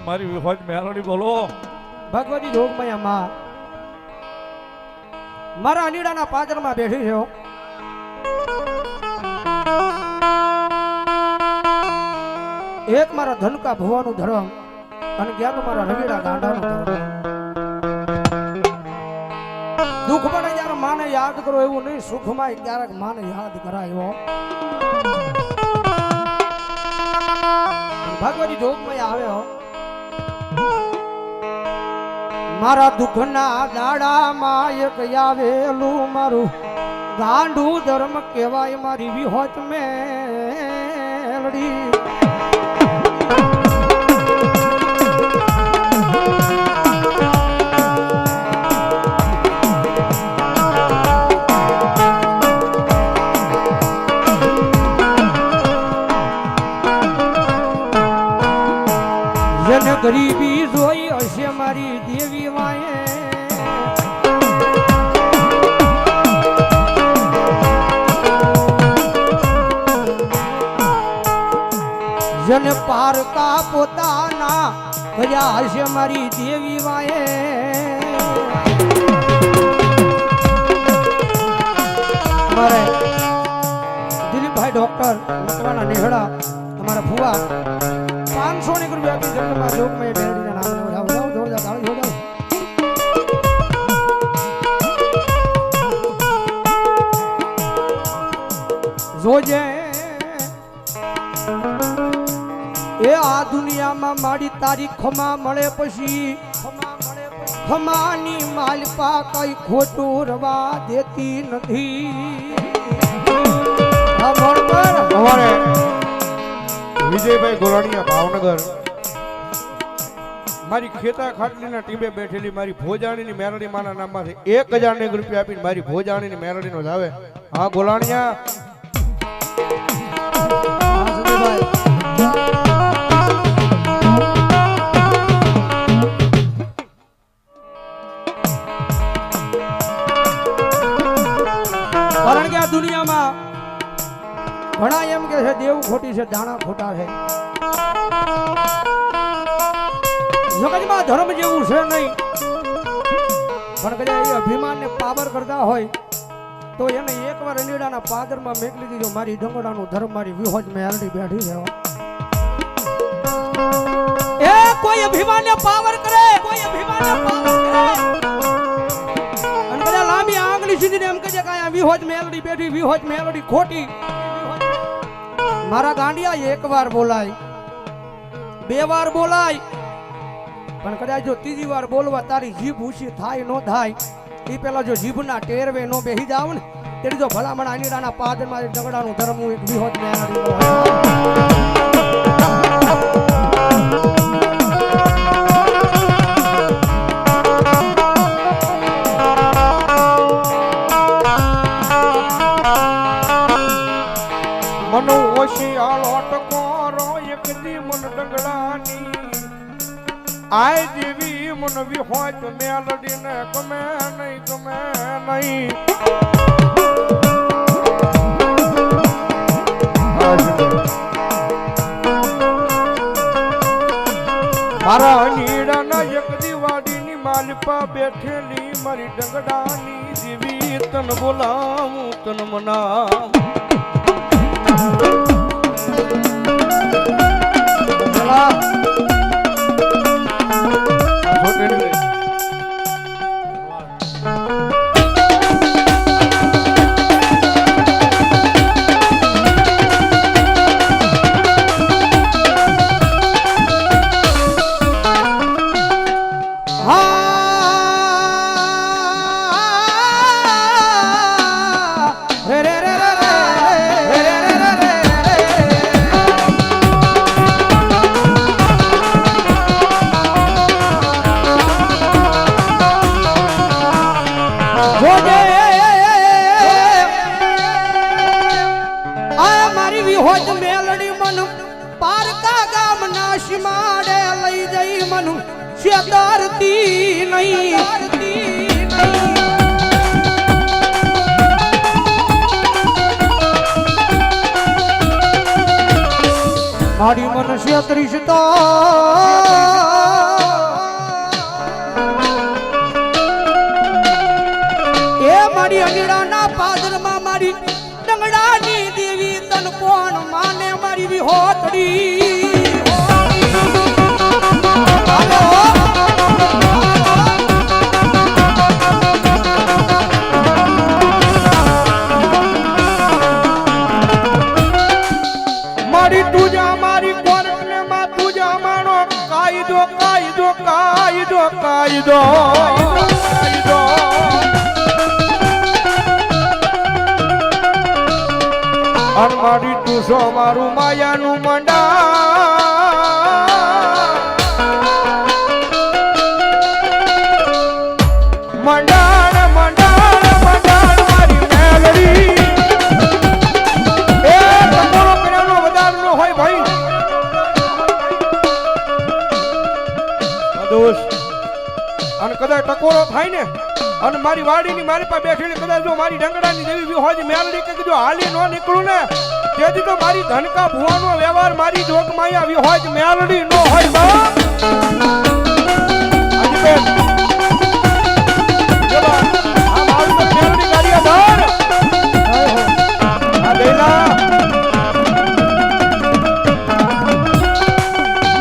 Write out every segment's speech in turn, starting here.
મારી વિહોજ મેલડી બોલો. ભગવતી જોગમયા માં મારા અનીડાના પાદરમાં બેઠી છે. એક મારા ધનકા ભવાનું ધર્મ અને ક્યાંક મારા રગીડા ગાંડાનું ધર્મ. દુઃખ પડે જ્યારે માને યાદ કરો એવું નહીં, સુખમાં ક્યારેક માને યાદ કરાયો. ભગવતી જોગમયા આવ્યો. મારા દુઃખના દાડામાં એક આવેલું મારું ગાંડું ધર્મ કહેવાય મારી વિહોત મેલડી. જેને ગરીબી જોઈ હશે મારી દેવી માએ, જેને પારકા પોતાના કર્યા હશે મારી દેવી માએ. અમારે દિલીપભાઈ ડોક્ટર મકવાના નેહડા અમારા ફુવા 500 રૂપિયા આપી જન્મમાં જોગમય બેરડીના નામ જાવ જોરદાર તાળી હો જાવ. જોજે એ આ દુનિયામાં મારી તારી ખમા મળે પછી ખમાની માલપા કઈ ખોટું રવા દેતી નથી. આ મોડ પર અમારે વિજયભાઈ ગોરાણીયા ભાવનગર મારી ખેતા ખાટલીના ટીમે બેઠેલી મારી ભોજાણીની મેરડી માના નામમાંથી 1000 રૂપિયા આપીને મારી ભોજાણીની મેરડીનો જ આવે. હા ગોલાણીયા કારણ કે આ દુનિયામાં ઘણા એમ કે છે દેવ ખોટી છે, દાણા ખોટા છે. જગતમાં ધર્મ જેવું છે નહીં, પણ કદાચ એ અભિમાનને પાવર કરતા હોય તો એને એકવાર અનીડાના પાદરમાં મેકલી દીધો. મારી ડંગોડાનું ધર્મ મારી વિહોજ મેલડી બેઠી છે. એ કોઈ અભિમાનને પાવર કરે, કોઈ અભિમાનને પાવર કરે અને કદાચ લાંબી આંગળી સીધીને એમ કહે કે આ વિહોજ મેલડી બેઠી, વિહોજ મેલડી ખોટી. મારા ગાંડિયા એક વાર બોલાય, 2 વાર બોલાય, પણ કદાચ જો 3જી વાર બોલવા તારી જીભ ઊંચી થાય ન થાય એ પેલા જો જીભના ટેરવે નો બેહી જાવ ને તેરી જો ભલામણ અનીડાના પાદરમાં ડગડાનું ધર્મ હું એક વિહોજ મેલડી. મનો ઓશિયાળ અટકોરો એક દી મન ડંગડાની આય દેવી મન વિહોજ મેલડીને ગમે નહીં, ગમે નહીં. મારા નીડાના એક દિવાળીની માલપા બેઠેલી મારી ડંગડાની દેવી તન બોલાવું તન મનાવું. છેતરતી નહીં મારી મનુષ્ય ત્રિશતો એ મારી અંગીરાના પાદરમાં મારી ડંગડાની દેવી તન કોણ માને મારી વિહોતડી મારી તુજા મારી કોરને માં તુજા માનો કાયદો કાયદો કાયદો કાયદો કાયદો અન મારી તુસો મારું માયાનું મંડા મંડાણ મંડાણ મંડાણ મારી મેલડી એ ટકોરો કર્યાનો વધારનો હોય ભાઈ દોસ્ત અને કદાચ ટકોરો થાય ને અને મારી વાડીની મારી પાસે બેઠેલી કદાચ જો મારી ડંગડાની દેવી બી હોય મેલડી કે જો હાલી નો નીકળું ને તેથી તો મારી ધનકા ભુવાનો વ્યવહાર મારી જોગમાયા આવી હોય મેલડી નો હોય બાપ બેન આ મારું તો મેલડી ગાડી ધાર આ લેલા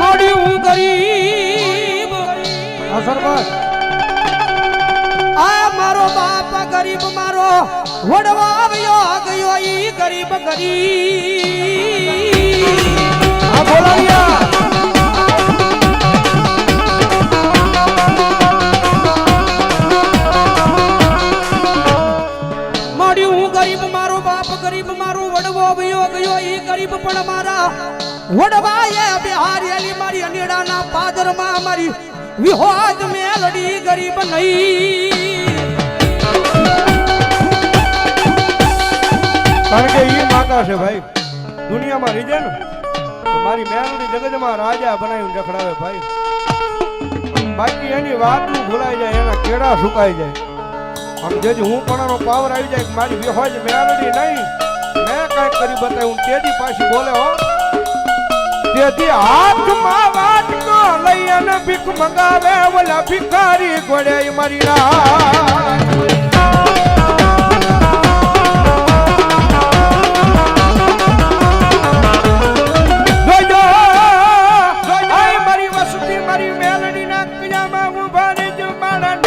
મારી હું ગરીબ સરપંચ આ મારો બાપ ગરીબ મારો વડવા આવ્યો ગયો ઈ ગરીબ ગરીબ આ બોલાવ્યા મારી હું ગરીબ મારો બાપ ગરીબ મારો વડવો આવ્યો ગયો ઈ ગરીબ પણ મારા વડવાએ બિહારેલી મારી અનેડાના પાદરમાં મારી વિહોજ મેલડી ગરીબ નહીં કારણ કે ઈ માતા છે ભાઈ દુનિયામાં રીજે ને તો મારી મેલડી જગતમાં રાજા બનાવીને રખડાવે ભાઈ બાકી એની વાતું ભૂલાઈ જાય એના કેળા સુકાઈ જાય આમ જેથી હું પણ પાવર આવી જાય મારી વિહોજ મેલડી નહીં મેં કાંઈક કરી બતાવ્યું તેજી પાછી બોલે હો તેથી હાથમાં વાટકો લઈ અને ભીખ મંગાવે ઓલા ભિખારી ગોળે મારી મારી વસતી મારી મેલડી ના કયામાં ઉભા રે જો મારા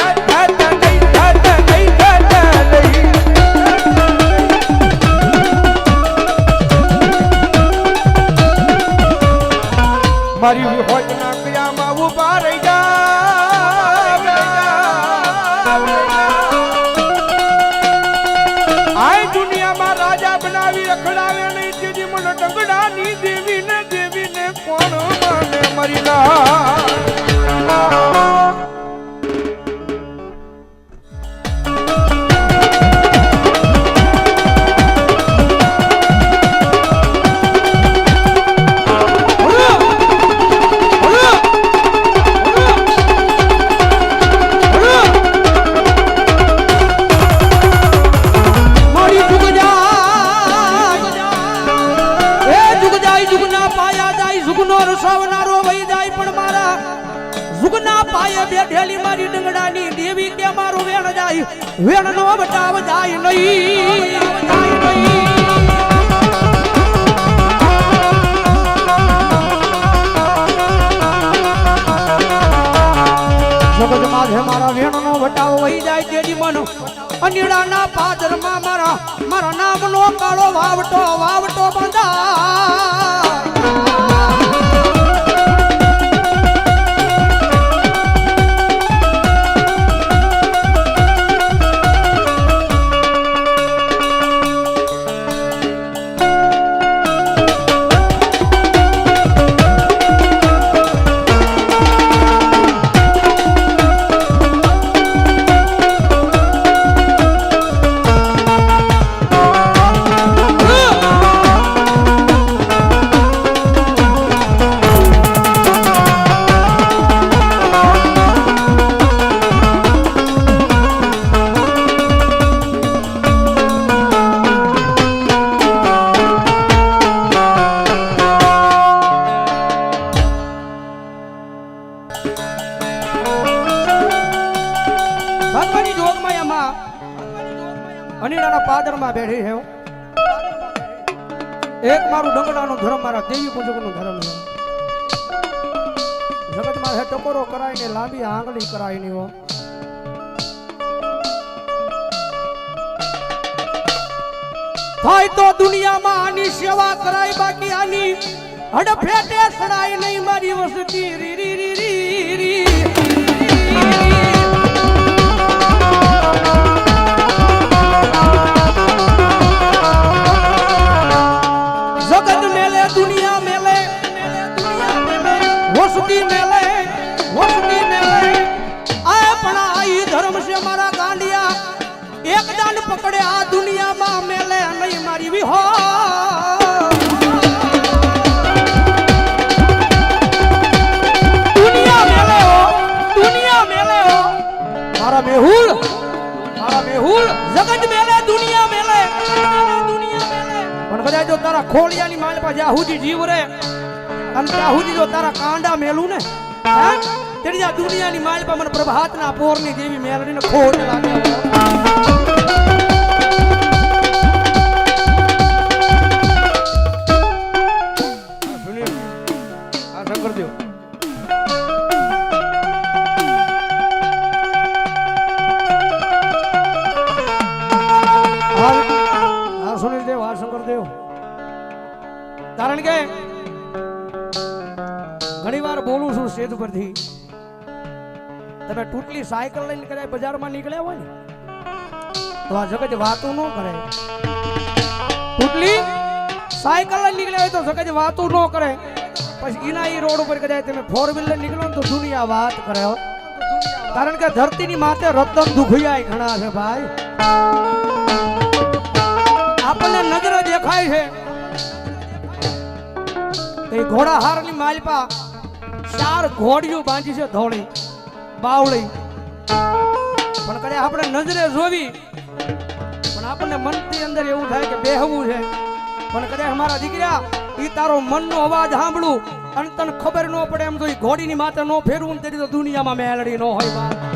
મારી વિહોજ ના કયામાં ઉભા રહી જા આય દુનિયામાં રાજા બનાવી રખડાવે નહીં તેથી મને ડંગડાની દેવીને કોણ માને મરી ના બેઠેલી મારી ડંગડાની દેવી કે મારું વેણ જાય વેણ નો બટાવ જાય નહીં જગત માથે મારા વેણ નો બટાવ વહી જાય તેની મન અનિડાના પાદરમાં મારા નામનો કાળો વાવટો બંધા દાદરમાં બેઠી છે હો. એક મારું ડંગડાનું ધર્મ, મારા દેવી પૂજકનું ધર્મ છે. જગતમાં હે ટકોરો કરાય ને લાંબી આંગળી કરાય ની હો. થાય તો દુનિયામાં આની સેવા કરાય, બાકી આની હડફેટે સડાય નહીં મારી વસતી રી રી રી રી રી. જગત મેલે દુનિયા મેલે, વસતી મેલે, વસતી મેલે. આ પણ આ ઈ ધર્મ છે મારા ગાંડિયા. એક દાન પકડે આ દુનિયામાં મેલે નહીં મારી વિહો. દુનિયા મેલે હો, દુનિયા મેલે હો. મારા મેહુલ, મારા મેહુલ. જગત મેલે દુનિયા મેલે, દુનિયા મેલે. પણ કદાચ જો તારા ખોળિયાની માલ પર જ્યાં સુધી જીવ રે અને ત્યાં સુધી જો તારા કાંડા મેલું ને, હા, તેની આ દુનિયાની માલ પર મને પ્રભાતના પોરની જેવી મેલડીને ખોટ લાગે. શંકરદેવ સુનિલદેવ, આ શંકરદેવ. કારણ કે ઘણી વાર બોલું છું સ્ટેજ પરથી, તમે તૂટલી સાયકલ લઈને કદાચ બજારમાં નીકળ્યા હોય ને તો આ જગત વાતું ન કરે. તૂટલી સાયકલ લઈને નીકળ્યા હોય તો જગત વાતું ન કરે. પછી એના ઈ રોડ ઉપર કદાચ તમે 4 વ્હીલર નીકળો ને તો દુનિયા વાત કરે. કારણ કે ધરતીની માથે રતન દુખિયાય ઘણા છે ભાઈ. આપણને નજરે દેખાય છે એ ઘોડા હારની માલપા 4 ઘોડીઓ બાંધી છે, ધોળી બાવળી. પણ કદાચ આપણે નજરે જોવી પણ આપણને મનની અંદર એવું થાય કે બેહવું છે. પણ કદાચ અમારા દીકરા ઈ તારો મનનો અવાજ સાંભળું અને તને ખબર ન પડે એમ તો ઈ ઘોડીની માથે ન ફેરવું ને તેથી તો દુનિયામાં મેલડી ન હોય.